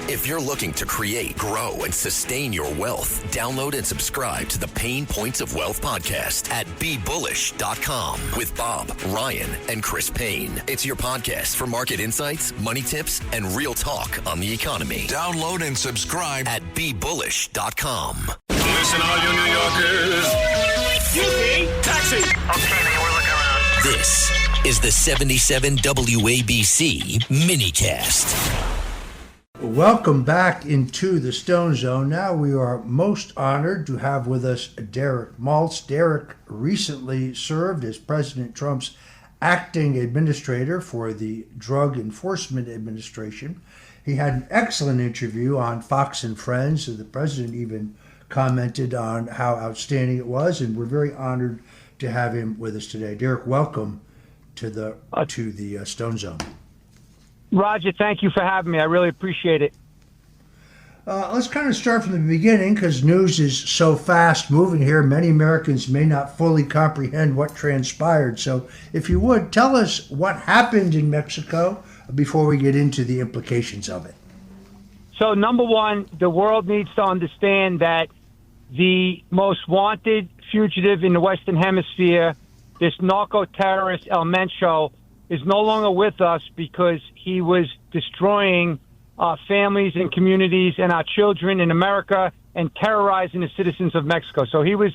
If you're looking to create, grow, and sustain your wealth, download and subscribe to the Pain Points of Wealth podcast at BeBullish.com with Bob, Ryan, and Chris Payne. It's your podcast for market insights, money tips, and real talk on the economy. Download and subscribe at BeBullish.com. Listen, all you New Yorkers. Excuse me, taxi. Okay, man, we're looking around. This is the 77 WABC minicast. Welcome back into the Stone Zone. Now we are most honored to have with us Derek Maltz. Derek recently served as President Trump's acting administrator for the Drug Enforcement Administration. He had an excellent interview on Fox and Friends, and the president even commented on how outstanding it was, and we're very honored to have him with us today. Derek, welcome to the Stone Zone. Roger, thank you for having me. I really appreciate it. Let's kind of start from the beginning because news is so fast moving here. Many Americans may not fully comprehend what transpired. So if you would, tell us what happened in Mexico before we get into the implications of it. So number one, the world needs to understand that the most wanted fugitive in the Western Hemisphere, this narco-terrorist El Mencho, is no longer with us because he was destroying families and communities and our children in America and terrorizing the citizens of Mexico. So he was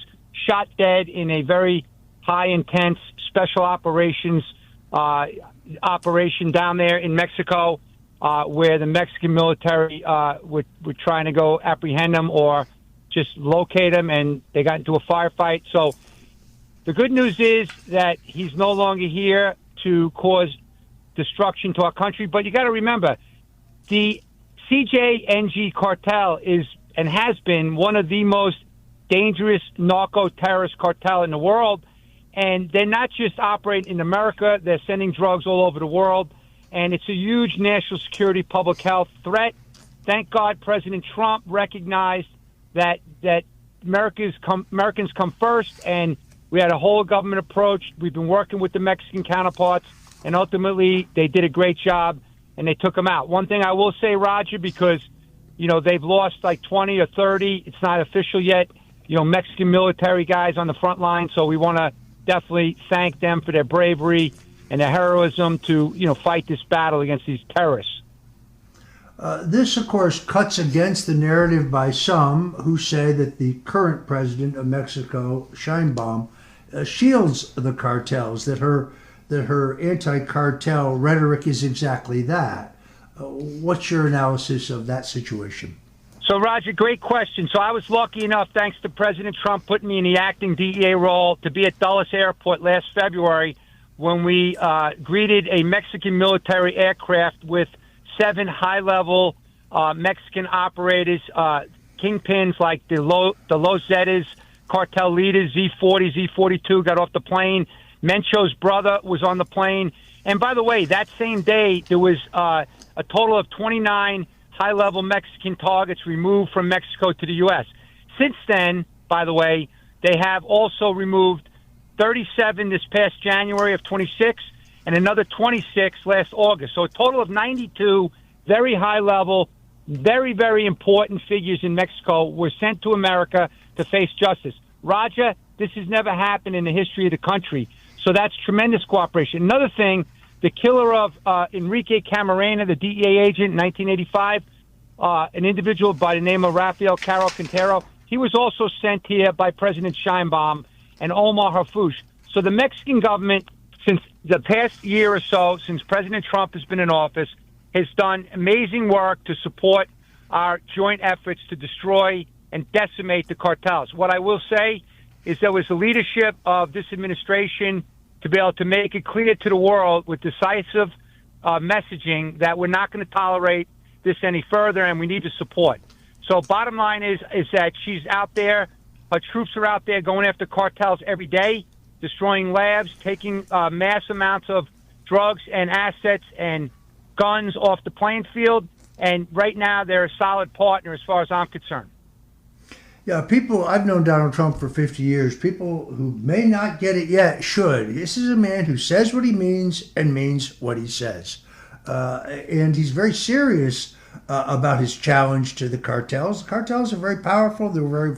shot dead in a very high-intense special operations operation down there in Mexico where the Mexican military were trying to go apprehend him or just locate him, and they got into a firefight. So the good news is that he's no longer here to cause destruction to our country. But you got to remember, the CJNG cartel is and has been one of the most dangerous narco-terrorist cartel in the world. And they're not just operating in America. They're sending drugs all over the world. And it's a huge national security, public health threat. Thank God President Trump recognized that Americans come first, and we had a whole government approach. We've been working with the Mexican counterparts, and ultimately they did a great job, and they took them out. One thing I will say, Roger, because, they've lost like 20 or 30. It's not official yet. Mexican military guys on the front line. So we want to definitely thank them for their bravery and their heroism to, fight this battle against these terrorists. This, of course, cuts against the narrative by some who say that the current president of Mexico, Sheinbaum, shields the cartels, that her anti-cartel rhetoric is exactly that. What's your analysis of that situation? So, Roger, great question. So I was lucky enough, thanks to President Trump putting me in the acting DEA role, to be at Dulles Airport last February when we greeted a Mexican military aircraft with 7 high-level Mexican operators, kingpins like the Los Zetas, cartel leaders, Z40, Z42 got off the plane. Mencho's brother was on the plane. And by the way, that same day, there was a total of 29 high-level Mexican targets removed from Mexico to the U.S. Since then, by the way, they have also removed 37 this past January of 26 and another 26 last August. So a total of 92 very high-level, very, very important figures in Mexico were sent to America to face justice. Roger, this has never happened in the history of the country. So that's tremendous cooperation. Another thing, the killer of Enrique Camarena, the DEA agent in 1985, an individual by the name of Rafael Caro Quintero, he was also sent here by President Sheinbaum and Omar Harfouche. So the Mexican government, since the past year or so, since President Trump has been in office, has done amazing work to support our joint efforts to destroy and decimate the cartels. What I will say is there was the leadership of this administration to be able to make it clear to the world with decisive messaging that we're not going to tolerate this any further, and we need the support. So bottom line is that she's out there, her troops are out there going after cartels every day, destroying labs, taking mass amounts of drugs and assets and guns off the playing field, and right now they're a solid partner as far as I'm concerned. Yeah, I've known Donald Trump for 50 years. People who may not get it yet should. This is a man who says what he means and means what he says. And he's very serious about his challenge to the cartels. The cartels are very powerful. They're very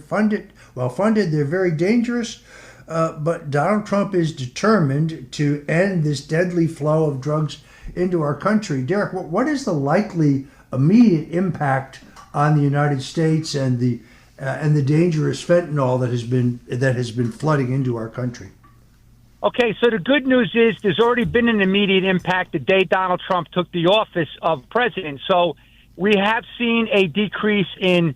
well-funded. They're very dangerous. But Donald Trump is determined to end this deadly flow of drugs into our country. Derek, what is the likely immediate impact on the United States and the dangerous fentanyl that has been flooding into our country? Okay, so the good news is there's already been an immediate impact the day Donald Trump took the office of president. So we have seen a decrease in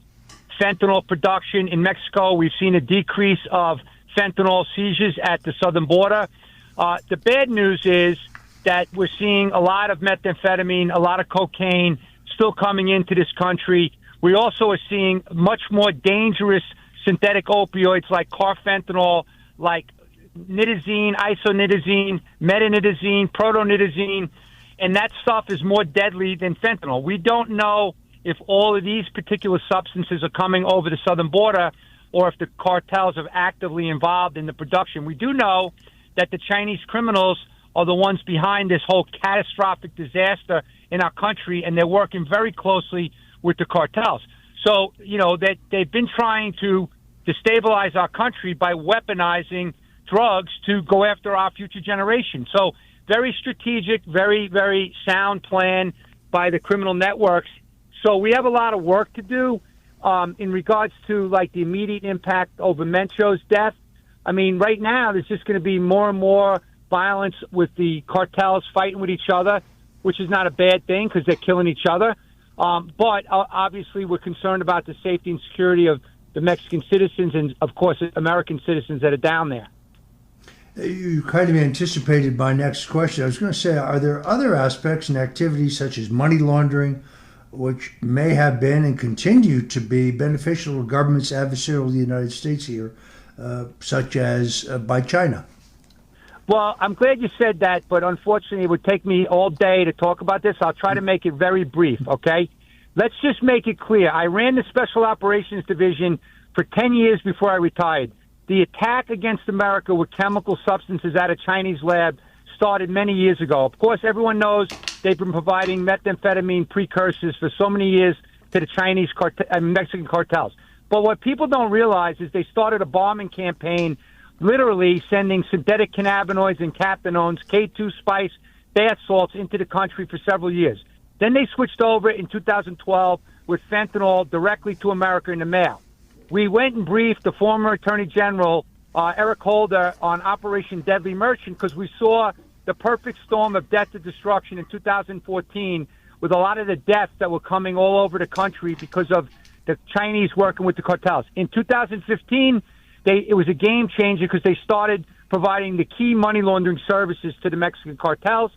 fentanyl production in Mexico. We've seen a decrease of fentanyl seizures at the southern border. The bad news is that we're seeing a lot of methamphetamine, a lot of cocaine still coming into this country. We also are seeing much more dangerous synthetic opioids like carfentanil, like nitazene, isonitazene, metanitazene, protonitazene, and that stuff is more deadly than fentanyl. We don't know if all of these particular substances are coming over the southern border or if the cartels are actively involved in the production. We do know that the Chinese criminals are the ones behind this whole catastrophic disaster in our country, and they're working very closely with the cartels. So, that they've been trying to destabilize our country by weaponizing drugs to go after our future generation. So very strategic, very, very sound plan by the criminal networks. So we have a lot of work to do in regards to like the immediate impact over Mencho's death. I mean, right now there's just going to be more and more violence with the cartels fighting with each other, which is not a bad thing because they're killing each other. But obviously we're concerned about the safety and security of the Mexican citizens and, of course, American citizens that are down there. You kind of anticipated my next question. I was going to say, are there other aspects and activities such as money laundering, which may have been and continue to be beneficial to governments adversarial to the United States here, such as by China? Well, I'm glad you said that, but unfortunately it would take me all day to talk about this. I'll try to make it very brief, okay? Let's just make it clear. I ran the Special Operations Division for 10 years before I retired. The attack against America with chemical substances at a Chinese lab started many years ago. Of course, everyone knows they've been providing methamphetamine precursors for so many years to the Chinese Mexican cartels. But what people don't realize is they started a bombing campaign, literally sending synthetic cannabinoids and catechinones, K2 spice, bath salts into the country for several years. Then they switched over in 2012 with fentanyl directly to America in the mail. We went and briefed the former Attorney General, Eric Holder, on Operation Deadly Merchant because we saw the perfect storm of death and destruction in 2014 with a lot of the deaths that were coming all over the country because of the Chinese working with the cartels. In 2015, it was a game changer because they started providing the key money laundering services to the Mexican cartels.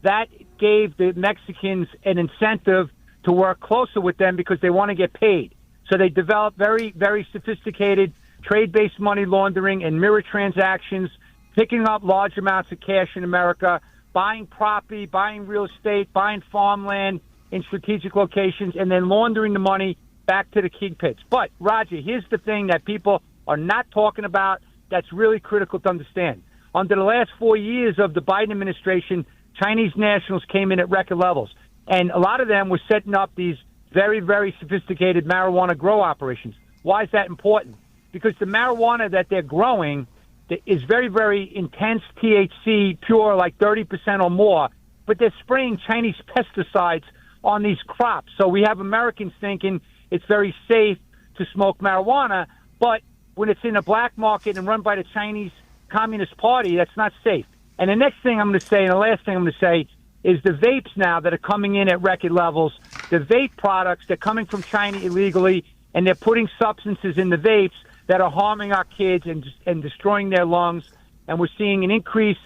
That gave the Mexicans an incentive to work closer with them because they want to get paid. So they developed very, very sophisticated trade-based money laundering and mirror transactions, picking up large amounts of cash in America, buying property, buying real estate, buying farmland in strategic locations, and then laundering the money back to the kingpins. But, Roger, here's the thing that people are not talking about that's really critical to understand. Under the last 4 years of the Biden administration, Chinese nationals came in at record levels. And a lot of them were setting up these very, very sophisticated marijuana grow operations. Why is that important? Because the marijuana that they're growing is very, very intense THC, pure, like 30% or more, but they're spraying Chinese pesticides on these crops. So we have Americans thinking it's very safe to smoke marijuana, but when it's in a black market and run by the Chinese Communist Party, that's not safe. And the next thing I'm going to say, and the last thing I'm going to say, is the vapes now that are coming in at record levels. The vape products, they're coming from China illegally, and they're putting substances in the vapes that are harming our kids and destroying their lungs. And we're seeing an increase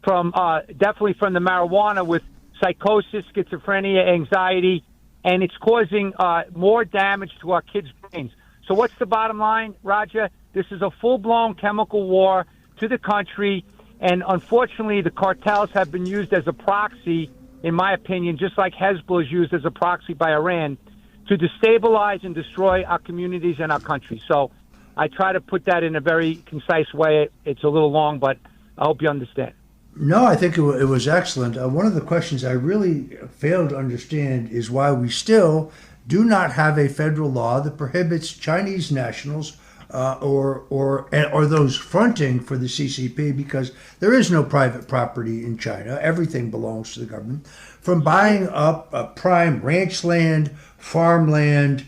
from definitely from the marijuana with psychosis, schizophrenia, anxiety, and it's causing more damage to our kids' brains. So what's the bottom line, Roger? This is a full-blown chemical war to the country, and unfortunately the cartels have been used as a proxy, in my opinion, just like Hezbollah is used as a proxy by Iran, to destabilize and destroy our communities and our country. So I try to put that in a very concise way. It's a little long, but I hope you understand. No, I think it was excellent. One of the questions I really failed to understand is why we still do not have a federal law that prohibits Chinese nationals or those fronting for the CCP, because there is no private property in China. Everything belongs to the government, from buying up prime ranch land, farmland,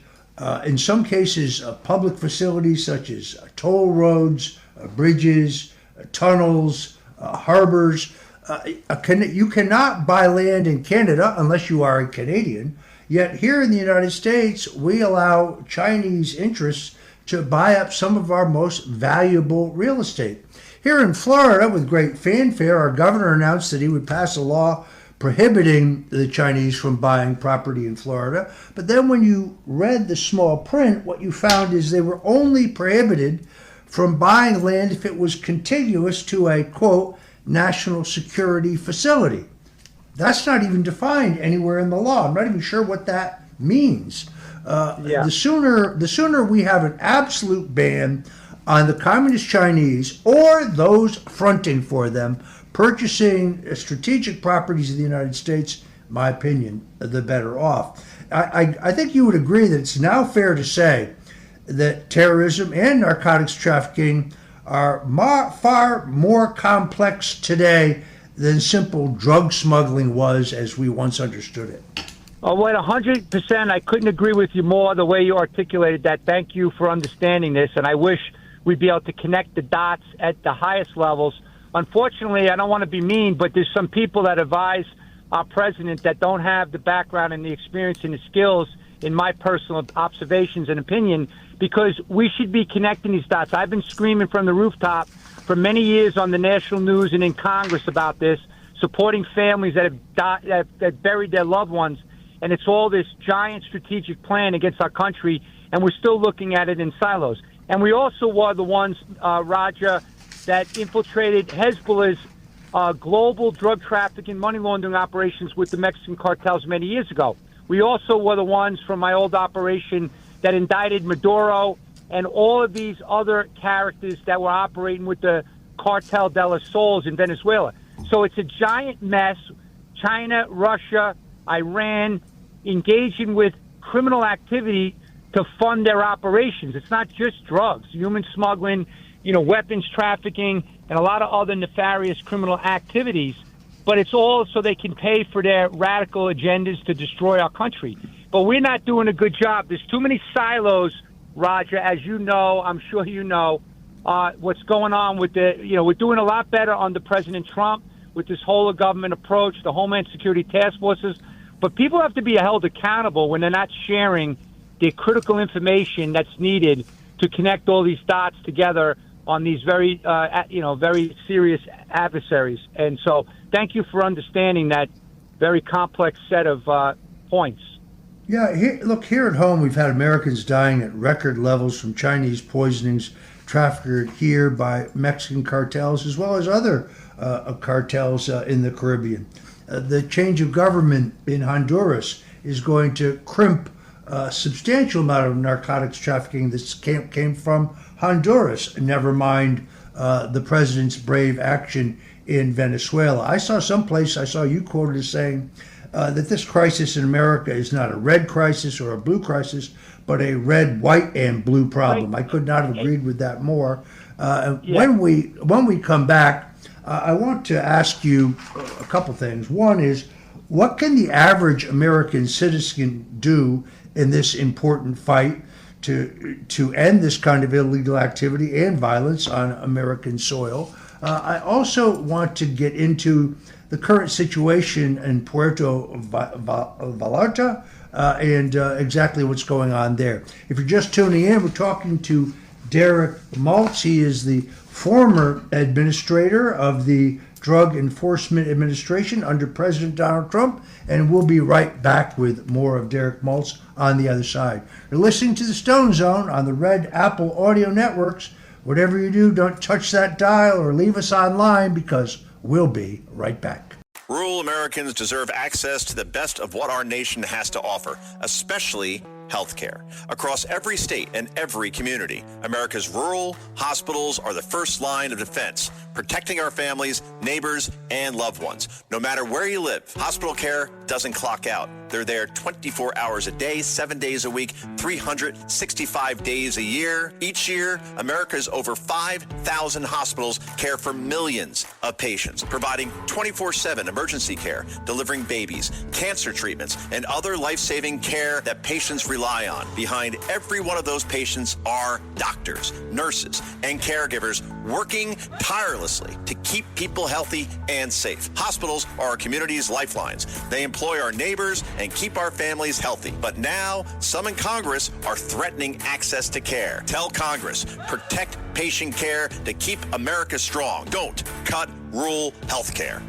in some cases public facilities such as toll roads, bridges, tunnels, harbors. You cannot buy land in Canada unless you are a Canadian. Yet here in the United States, we allow Chinese interests to buy up some of our most valuable real estate. Here in Florida, with great fanfare, our governor announced that he would pass a law prohibiting the Chinese from buying property in Florida. But then when you read the small print, what you found is they were only prohibited from buying land if it was contiguous to a, quote, national security facility. That's not even defined anywhere in the law. I'm not even sure what that means. The sooner we have an absolute ban on the communist Chinese or those fronting for them purchasing strategic properties of the United States, in my opinion, the better off. I think you would agree that it's now fair to say that terrorism and narcotics trafficking are far more complex today than simple drug smuggling was as we once understood it. Oh, wait, 100%. I couldn't agree with you more the way you articulated that. Thank you for understanding this, and I wish we'd be able to connect the dots at the highest levels. Unfortunately, I don't want to be mean, but there's some people that advise our president that don't have the background and the experience and the skills, in my personal observations and opinion, because we should be connecting these dots. I've been screaming from the rooftop for many years on the national news and in Congress about this, supporting families that have buried their loved ones. And it's all this giant strategic plan against our country, and we're still looking at it in silos. And we also were the ones, Roger, that infiltrated Hezbollah's global drug trafficking, money laundering operations with the Mexican cartels many years ago. We also were the ones from my old operation that indicted Maduro and all of these other characters that were operating with the Cartel de los Soles in Venezuela. So it's a giant mess. China, Russia, Iran engaging with criminal activity to fund their operations. It's not just drugs, human smuggling, weapons trafficking, and a lot of other nefarious criminal activities. But it's all so they can pay for their radical agendas to destroy our country. But we're not doing a good job. There's too many silos, Roger, as you know, I'm sure you know, what's going on with we're doing a lot better under President Trump with this whole of government approach, the Homeland Security task forces. But people have to be held accountable when they're not sharing the critical information that's needed to connect all these dots together on these very serious adversaries. And so thank you for understanding that very complex set of points. Yeah, here at home, we've had Americans dying at record levels from Chinese poisonings trafficked here by Mexican cartels, as well as other cartels in the Caribbean. The change of government in Honduras is going to crimp a substantial amount of narcotics trafficking that came from Honduras, never mind the president's brave action in Venezuela. I saw you quoted as saying that this crisis in America is not a red crisis or a blue crisis, but a red, white, and blue problem. Right. I could not have agreed with that more. When we come back, I want to ask you a couple things. One is, what can the average American citizen do in this important fight to end this kind of illegal activity and violence on American soil? I also want to get into the current situation in Puerto Vallarta and exactly what's going on there. If you're just tuning in, we're talking to Derek Maltz. He is the former administrator of the Drug Enforcement Administration under President Donald Trump, and we'll be right back with more of Derek Maltz on the other side. You're listening to the Stone Zone on the Red Apple Audio Networks. Whatever you do, don't touch that dial or leave us online, because we'll be right back. Rural Americans deserve access to the best of what our nation has to offer, especially healthcare. Across every state and every community, America's rural hospitals are the first line of defense, protecting our families, neighbors, and loved ones. No matter where you live, hospital care doesn't clock out. They're there 24 hours a day, 7 days a week, 365 days a year. Each year, America's over 5,000 hospitals care for millions of patients, providing 24/7 emergency care, delivering babies, cancer treatments, and other life-saving care that patients rely on. Behind every one of those patients are doctors, nurses, and caregivers working tirelessly to keep people healthy and safe. Hospitals are our community's lifelines. They employ our neighbors and keep our families healthy. But now, some in Congress are threatening access to care. Tell Congress, protect patient care to keep America strong. Don't cut rural health care.